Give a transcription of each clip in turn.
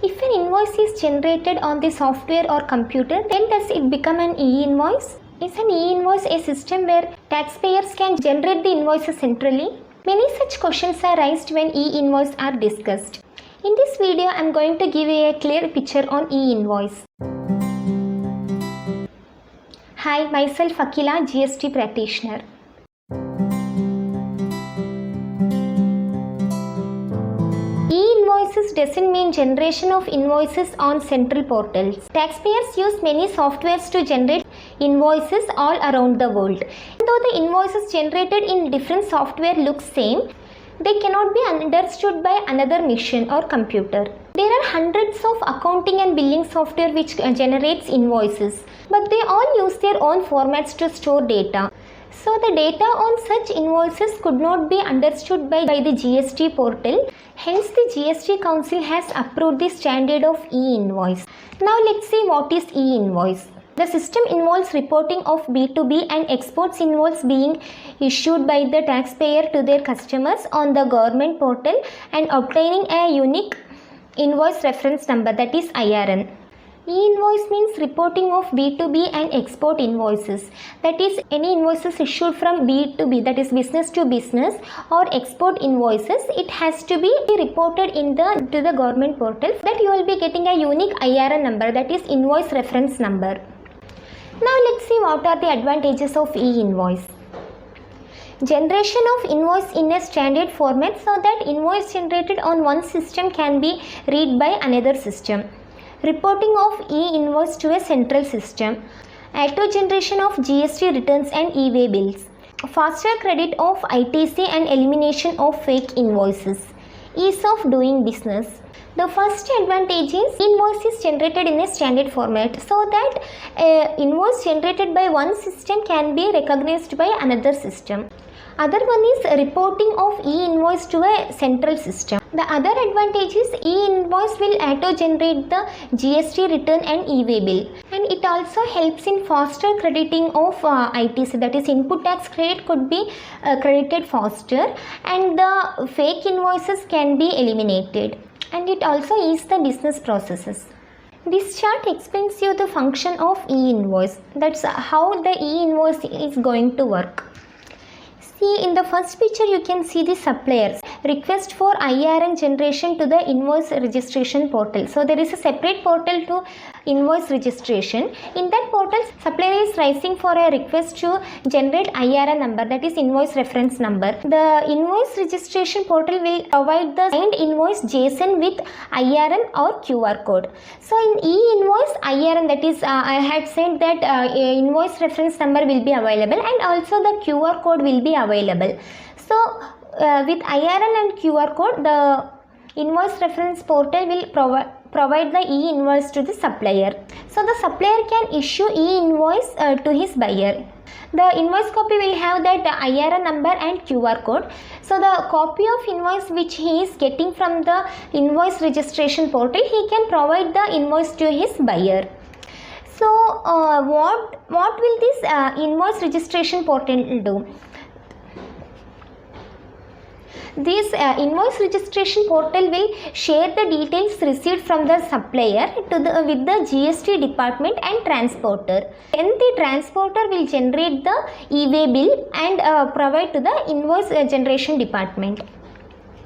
If an invoice is generated on the software or computer, then does it become an e-invoice? Is an e-invoice a system where taxpayers can generate the invoices centrally? Many such questions are raised when e-invoice are discussed. In this video, I am going to give you a clear picture on e-invoice. Hi, myself Akila, GST practitioner. E-invoices doesn't mean generation of invoices on central portals. Taxpayers use many softwares to generate invoices all around the world. Though the invoices generated in different software look same, they cannot be understood by another machine or computer. There are hundreds of accounting and billing software which generates invoices, but they all use their own formats to store data. So the data on such invoices could not be understood by the GST portal. Hence the GST Council has approved the standard of e-invoice. Now let's see what is e-invoice. The system involves reporting of B2B and exports invoice being issued by the taxpayer to their customers on the government portal and obtaining a unique invoice reference number, that is IRN. E-invoice means reporting of B2B and export invoices, that is any invoices issued from B2B, that is business to business, or export invoices. It has to be reported to the government portal, that you will be getting a unique IRN number, that is invoice reference number. Now let's see what are the advantages of e-invoice. Generation of invoice in a standard format so that invoice generated on one system can be read by another system. Reporting of e-invoice to a central system. Auto generation of GST returns and e-way bills. Faster credit of ITC and elimination of fake invoices. Ease of doing business. The first advantage is invoice is generated in a standard format so that invoice generated by one system can be recognized by another system. Other one is reporting of e-invoice to a central system. The other advantage is e-invoice will auto-generate the GST return and e-way bill, and it also helps in faster crediting of ITC, that is input tax credit could be credited faster, and the fake invoices can be eliminated, and it also eases the business processes. This chart explains you the function of e-invoice. That's how the e-invoice is going to work. See, in the first picture you can see the suppliers request for IRN generation to the invoice registration portal. So there is a separate portal to invoice registration. In that portal, supplier is raising for a request to generate IRN number, that is invoice reference number. The invoice registration portal will provide the signed invoice JSON with IRN or QR code. So in e-invoice, IRN, that is I had said that invoice reference number will be available, and also the QR code will be available. So with IRN and QR code, the invoice reference portal will provide the e-invoice to the supplier. So the supplier can issue e-invoice to his buyer. The invoice copy will have that IRN number and QR code. So the copy of invoice which he is getting from the invoice registration portal, he can provide the invoice to his buyer. So what will this invoice registration portal do? This invoice registration portal will share the details received from the supplier with the GST department and transporter. Then the transporter will generate the e-way bill and provide to the invoice generation department.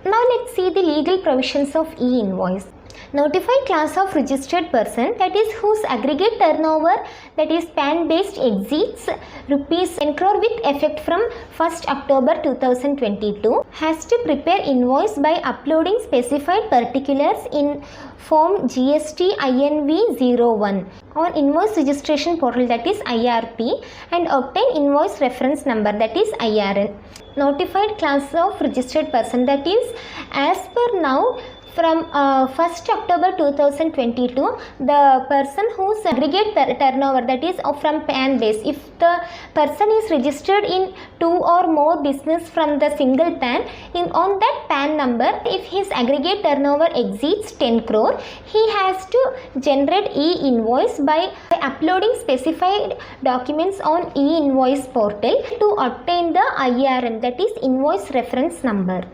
Now let's see the legal provisions of e-invoice. Notified class of registered person, that is whose aggregate turnover, that is PAN based, exceeds rupees 10 crore with effect from 1st October 2022 has to prepare invoice by uploading specified particulars in form GST INV01 on invoice registration portal, that is IRP, and obtain invoice reference number, that is IRN. Notified class of registered person, that is as per now from 1st October 2022, the person whose aggregate turnover, that is from PAN base, if the person is registered in 2 or more business from the single PAN, on that PAN number, if his aggregate turnover exceeds 10 crore, he has to generate e-invoice by uploading specified documents on e-invoice portal to obtain the IRN, that is invoice reference number.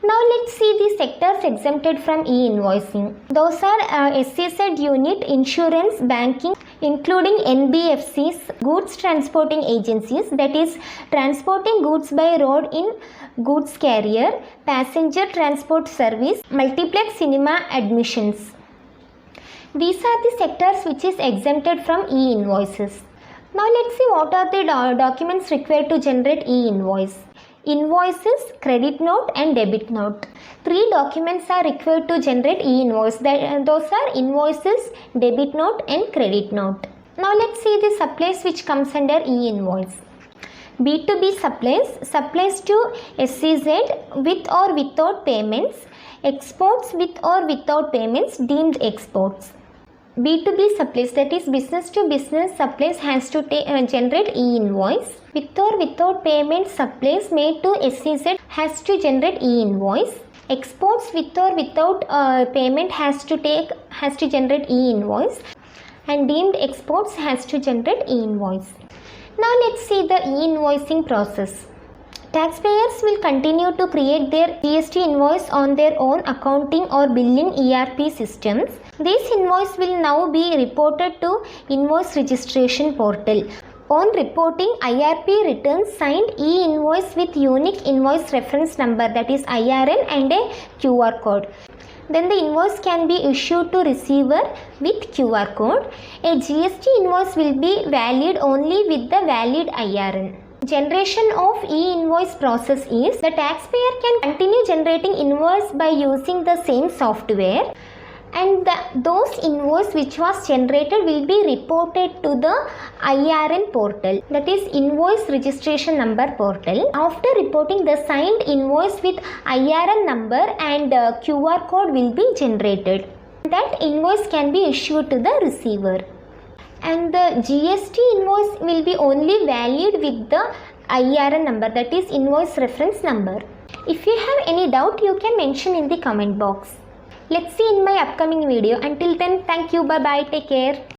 Now let's see the sectors exempted from e-invoicing. Those are SEZ unit, insurance, banking, including NBFCs, goods transporting agencies, that is transporting goods by road in goods carrier, passenger transport service, multiplex cinema admissions. These are the sectors which is exempted from e-invoices. Now let's see what are the documents required to generate e-invoice. Invoices, credit note and debit note. 3 documents are required to generate e-invoice. Those are invoices, debit note and credit note. Now let's see the supplies which comes under e-invoice. B2B supplies to SEZ with or without payments, exports with or without payments deemed exports. B2B supplies, that is business to business supplies, has to generate e-invoice. With or without payment supplies made to SEZ has to generate e-invoice. Exports with or without payment has to generate e-invoice, and deemed exports has to generate e-invoice. Now let's see the e-invoicing process. Taxpayers will continue to create their GST invoice on their own accounting or billing ERP systems. This invoice will now be reported to Invoice Registration Portal. On reporting, IRP returns signed e-invoice with unique invoice reference number, that is IRN, and a QR code. Then the invoice can be issued to receiver with QR code. A GST invoice will be valid only with the valid IRN. Generation of e-invoice process is the taxpayer can continue generating invoice by using the same software, and those invoice which was generated will be reported to the IRN portal, that is Invoice Registration Number portal. After reporting, the signed invoice with IRN number and QR code will be generated. That invoice can be issued to the receiver, and the GST invoice will be only valid with the IRN number, that is Invoice Reference Number. If you have any doubt, you can mention in the comment box. Let's see in my upcoming video. Until then, thank you. Bye bye. Take care.